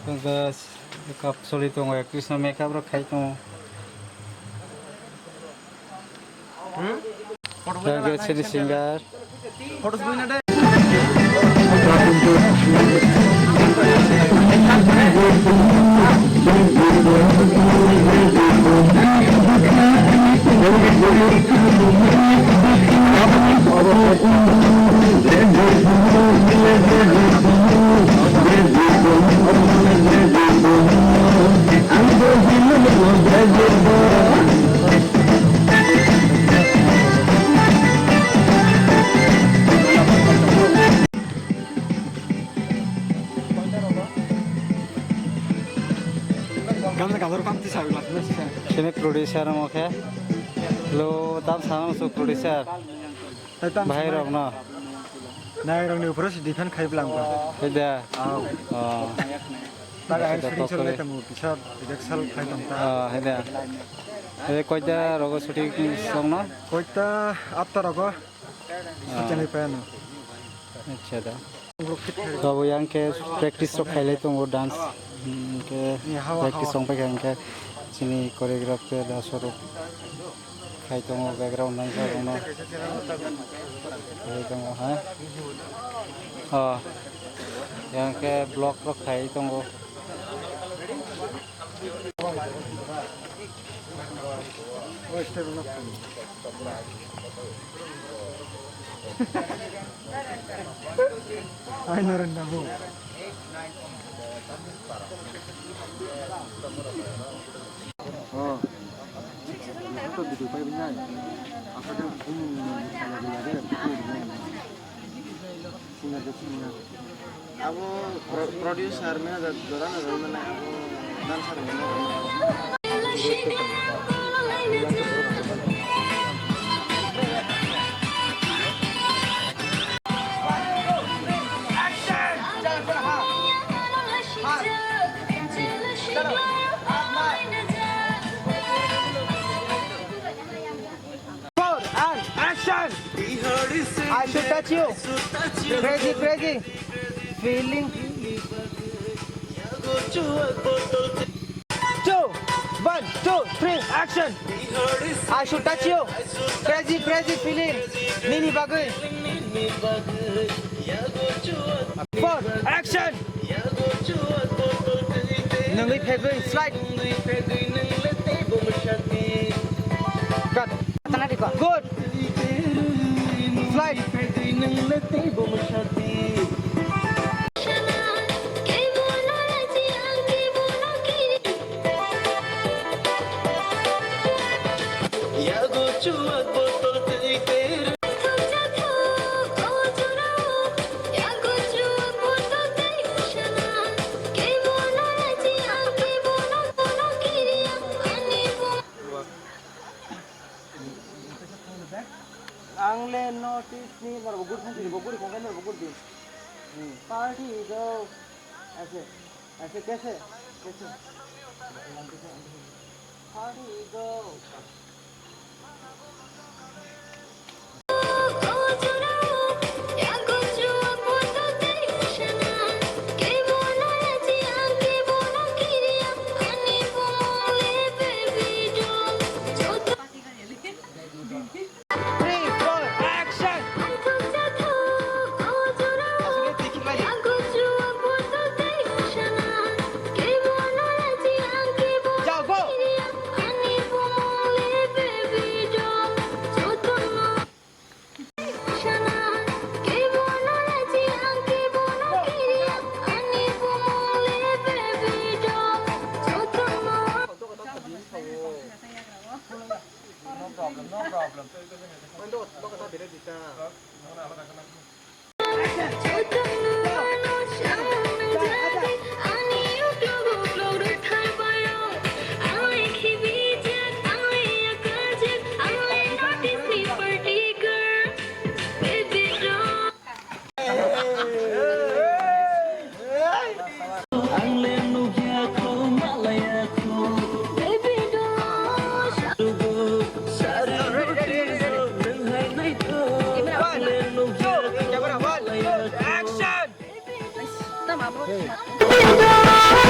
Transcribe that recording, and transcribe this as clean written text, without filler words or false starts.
Guys, kap solito ng Krishna makeup ro khai tong. Target city singer. Photos bui na dai. Sini producer mo kaya. Lo tam sama masuk producer. Bahaya rok no. Nai rong ni upro si defend khai blang ba. Beda. Oh. Taga ang shooting chole tamu pisat rehearsal khai tam ta. Beda. Ede koida rogo shooting song no. Koita after rogo. Channel pe no. अच्छा था तो वो यहाँ के practice तो खेले तो वो डांस के प्रैक्टिस सॉन्ग पे खेलें के चीनी कोरियोग्राफ के दासों तो खाई तो वो बैकग्राउंड नहीं कर रहा ये तो वो है यहाँ के ब्लॉक तो खाई तो वो Ay narin na mo. Oh. Ito dito pa ibigay. Ako din singa. Ako producer na doran na ako dancer na. I should touch you. Crazy. Feeling. 2, 1, 2, 3, action. I should touch you. Crazy feeling. Nini bagoy. 4, action. Nangli pegoy, slide. Cut. Good. Slide. Angle notice ni बार बगुड़ फंसी बगुड़ कौन कहने बगुड़ दी party go ऐसे कैसे party go Hey.